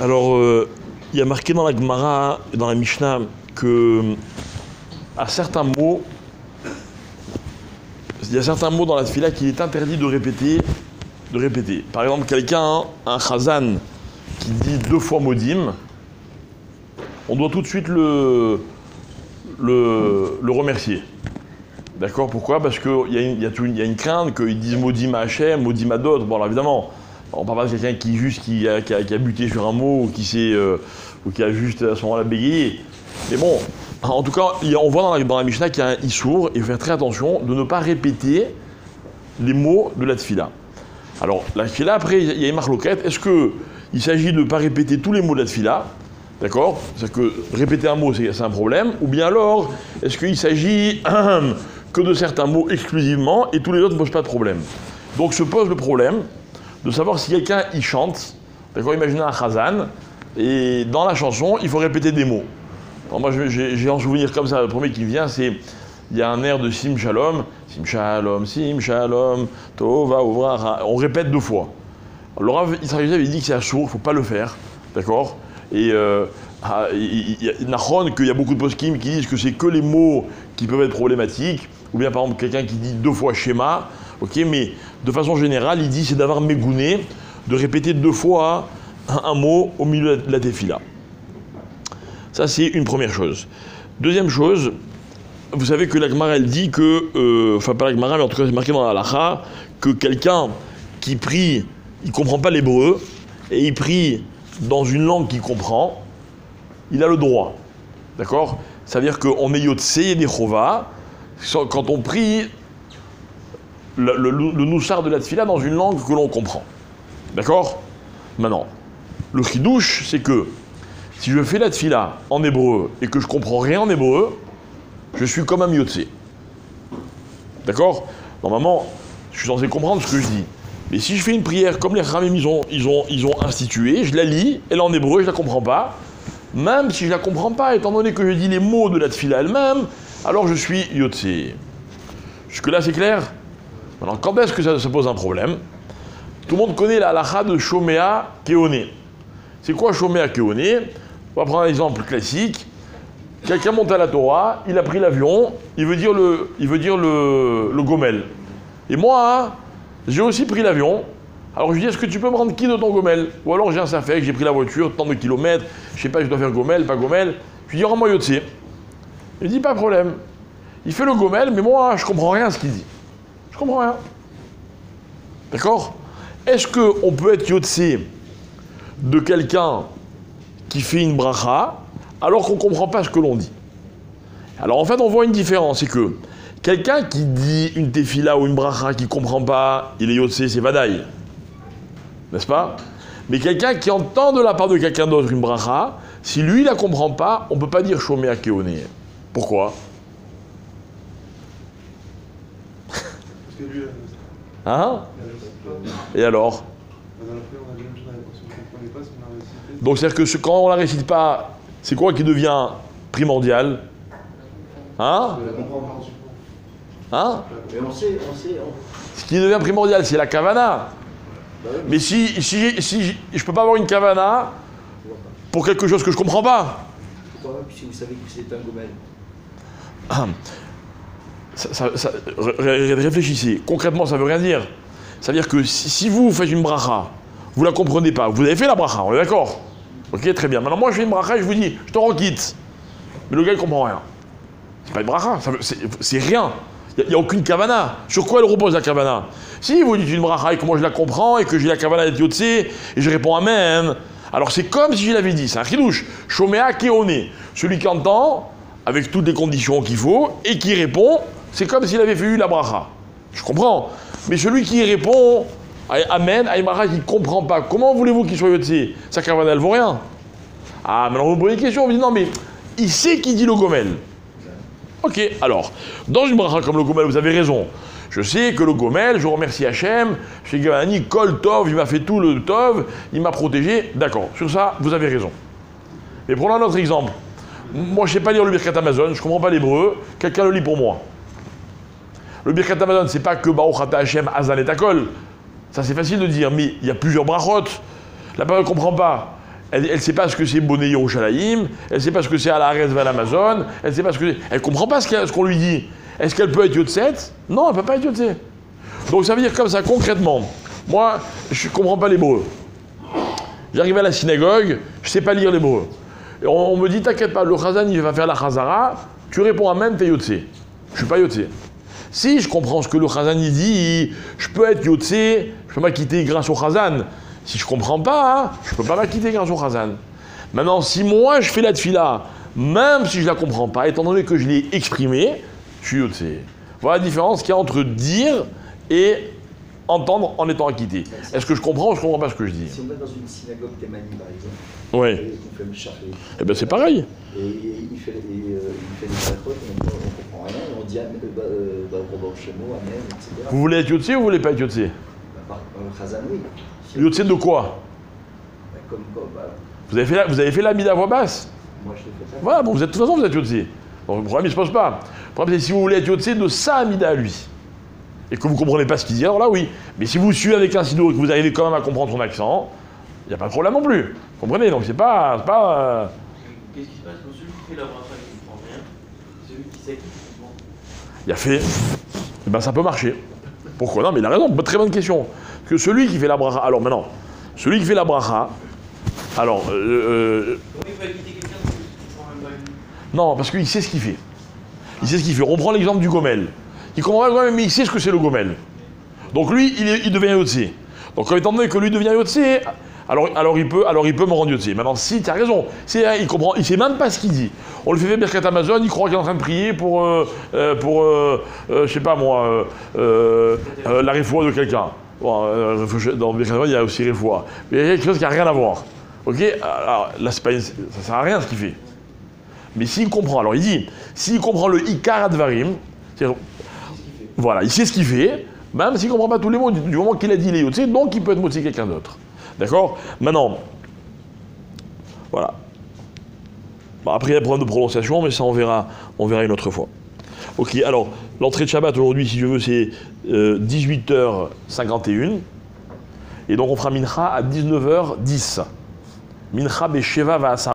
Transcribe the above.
Alors, il y a marqué dans la Gemara et dans la Mishnah que à certains mots, il y a certains mots dans la Tfila qu'il est interdit de répéter. Par exemple, quelqu'un, un chazan, qui dit 2 fois modim, on doit tout de suite le remercier. D'accord? Pourquoi? Parce qu'il y a une crainte qu'ils disent modim à Hachem, modim à d'autres. Bon, alors évidemment, on parle pas de quelqu'un qui a buté sur un mot ou qui a juste à ce moment-là bégayé. Mais bon, en tout cas, on voit dans la Mishnah qu'il y a un issour, et il faut faire très attention de ne pas répéter les mots de la tfila. Alors, la tfila, après, il y a une marloquette. Est-ce qu'il s'agit de ne pas répéter tous les mots de la tfila? D'accord? C'est-à-dire que répéter un mot, c'est un problème. Ou bien alors, est-ce qu'il s'agit que de certains mots exclusivement et tous les autres ne posent pas de problème? Donc se pose le problème de savoir si quelqu'un y chante. D'accord? Imaginez un chazan, et dans la chanson, il faut répéter des mots. Alors moi, j'ai en souvenir comme ça, le premier qui vient, c'est, il y a un air de Sim Shalom, Sim Shalom, Tova, Ouvra, on répète 2 fois. Alors, le Rav Israël avait dit que c'est assourd, il ne faut pas le faire, d'accord? Et il y a Nachon, qu'il y a beaucoup de poskim qui disent que c'est que les mots qui peuvent être problématiques, ou bien par exemple quelqu'un qui dit 2 fois schéma, ok, mais de façon générale, il dit c'est d'avoir mégouné, de répéter 2 fois un mot au milieu de la tefila. Ça, c'est une première chose. Deuxième chose, vous savez que la Gemara, elle dit que, enfin pas la Gemara, mais en tout cas c'est marqué dans la Halacha, que quelqu'un qui prie, il ne comprend pas l'hébreu, et il prie dans une langue qu'il comprend, il a le droit. D'accord? Ça veut dire qu'on met Yotse et des Chova, quand on prie le Noussar de la Tfila dans une langue que l'on comprend. D'accord? Maintenant, le Chidouche, c'est que si je fais la Tfila en hébreu et que je comprends rien en hébreu, je suis comme un Yotse. D'accord? Normalement, je suis censé comprendre ce que je dis. Mais si je fais une prière comme les Ramim ils ont institué, je la lis, elle est en hébreu, je ne la comprends pas. Même si je ne la comprends pas, étant donné que je dis les mots de la Tfila elle-même, alors je suis Yotse. Jusque-là, c'est clair? Alors, quand est-ce que ça pose un problème? Tout le monde connaît la halakha de Shomea Keoné. C'est quoi Shomea Keoné? On va prendre un exemple classique. Quelqu'un monte à la Torah, il a pris l'avion, il veut dire le gomel. Et moi, j'ai aussi pris l'avion. Alors je lui dis, est-ce que tu peux me rendre qui de ton gomel? Ou alors j'ai un safek, j'ai pris la voiture, tant de kilomètres, je sais pas, je dois faire gomel, pas gomel. Je lui dis, rends-moi Yotse. Il dit, pas de problème. Il fait le gomel, mais moi, je comprends rien à ce qu'il dit. Je comprends rien. D'accord? Est-ce qu'on peut être Yotse de quelqu'un qui fait une bracha alors qu'on ne comprend pas ce que l'on dit? Alors en fait, on voit une différence, c'est que quelqu'un qui dit une tefila ou une bracha qui ne comprend pas, il est Yotse, c'est Vadaï. N'est-ce pas? Mais quelqu'un qui entend de la part de quelqu'un d'autre une bracha, si lui il la comprend pas, on ne peut pas dire Shomea Keoné. Pourquoi? Hein? Et alors? Donc c'est-à-dire que quand on ne la récite pas, c'est quoi qui devient primordial? Hein? Hein? Ce qui devient primordial, c'est la kavana. Mais si je ne peux pas avoir une kavana pour quelque chose que je ne comprends pas. Si vous savez que c'est un gomel. Réfléchissez. Concrètement, ça ne veut rien dire. Ça veut dire que si vous faites une bracha, vous ne la comprenez pas, vous avez fait la bracha, on est d'accord? Ok, très bien. Maintenant, moi, je fais une bracha et je vous dis, je te rends quitte. Mais le gars, il ne comprend rien. C'est pas une bracha, c'est rien. Il n'y a aucune kavana. Sur quoi elle repose la kavana? Si vous dites une bracha et que moi je la comprends et que j'ai la kavana d'être Yotse et je réponds Amen, alors c'est comme si je l'avais dit, c'est un chidouche. Shomea Keoné. Celui qui entend, avec toutes les conditions qu'il faut, et qui répond, c'est comme s'il avait fait eu la bracha. Je comprends. Mais celui qui répond Amen, à une bracha qui ne comprend pas, comment voulez-vous qu'il soit Yotse? Sa kavana, elle vaut rien. Ah, maintenant vous me posez une question, vous me dites non, mais il sait qui dit le gomel. Ok, alors, dans une bracha comme le gomel, vous avez raison. Je sais que le gomel, je remercie Hachem, chez Gavani, Kol Tov, il m'a fait tout le Tov, il m'a protégé. D'accord, sur ça, vous avez raison. Mais prenons un autre exemple. Moi, je ne sais pas lire le Birkat Amazon, je ne comprends pas l'hébreu, quelqu'un le lit pour moi. Le Birkat Amazon, c'est pas que Baruch Ata Hachem, Azan et Takol. Ça, c'est facile de dire, mais il y a plusieurs brachot. La personne ne comprend pas. Elle ne sait pas ce que c'est Bonnet Yerushalayim, elle ne sait pas ce que c'est Al-Haaretz Val Amazon, elle ne sait pas ce que c'est. Elle ne comprend pas ce qu'on lui dit. Est-ce qu'elle peut être Yotset? Non, elle ne peut pas être Yotset. Donc ça veut dire comme ça, concrètement, moi, je ne comprends pas l'hébreu. J'arrive à la synagogue, je ne sais pas lire l'hébreu. Et on me dit, t'inquiète pas, le Chazan, il va faire la Chazara, tu réponds Amen, t'es Yotse. Je ne suis pas Yotse. Si je comprends ce que le Chazan il dit, je peux être Yotse, je peux m'acquitter grâce au Chazan. Si je ne comprends pas, hein, je ne peux pas m'acquitter grâce au Chazan. Maintenant, si moi je fais la tfila, même si je ne la comprends pas, étant donné que je l'ai exprimée, je suis Yotse. Voilà la différence qu'il y a entre dire et entendre en étant acquitté. Est-ce que je comprends ou je ne comprends pas ce que je dis? Si on va dans une synagogue thémanie, par exemple, oui. Et on fait le chapelet. Eh bien c'est pareil. Et il fait les brachot, on ne comprend rien, et on dit Amen, etc. Vous voulez être Yotse ou vous voulez pas être Yotse? Par Chazan, oui. Yotse de quoi? Comme quoi, Vous avez fait la mida à voix basse? moi je le fais pas. Voilà, bon, de toute façon vous êtes Yotse. Donc le problème il se pose pas. Le problème c'est si vous voulez être Yotse de sa mida à lui. Et que vous ne comprenez pas ce qu'il dit, alors là oui. Mais si vous suivez avec un sido et que vous arrivez quand même à comprendre son accent, il n'y a pas de problème non plus. Vous comprenez? Donc c'est pas. Qu'est-ce qui se passe pour celui qui fait la bracha qui ne comprend rien, celui qui sait qui comprend? Il a fait. Eh ben ça peut marcher. Pourquoi? Non mais il a raison, très bonne question. Que celui qui fait la bracha. Alors maintenant, celui qui fait la bracha. Alors. Comment il peut acquitter quelqu'un qui ne comprend même pas lui? Non, parce qu'il sait ce qu'il fait. Il sait ce qu'il fait. On prend l'exemple du gomel. Il comprend pas le gomel, mais il sait ce que c'est le gomel. Donc lui, il devient Yotse. Donc étant donné que lui devient Yotse, alors il peut me rendre Yotse. Maintenant, si, tu as raison, il comprend, il sait même pas ce qu'il dit. On le fait faire Birkat Amazon, il croit qu'il est en train de prier pour je sais pas moi, la réfoua de quelqu'un. Bon, dans Birkat Amazon, il y a aussi réfoua. Mais il y a quelque chose qui n'a rien à voir. Ok? Alors là, ça sert à rien ce qu'il fait. Mais s'il comprend, alors il dit, s'il comprend le Ikar Advarim, voilà, il sait ce qu'il fait, même s'il ne comprend pas tous les mots, du moment qu'il a dit les Yotse, donc il peut être motivé quelqu'un d'autre. D'accord? Maintenant, voilà. Bon, après, il y a un problème de prononciation, mais ça, on verra une autre fois. Ok, alors, l'entrée de Shabbat aujourd'hui, si je veux, c'est 18h51. Et donc, on fera Mincha à 19h10. Mincha Besheva Vaasa.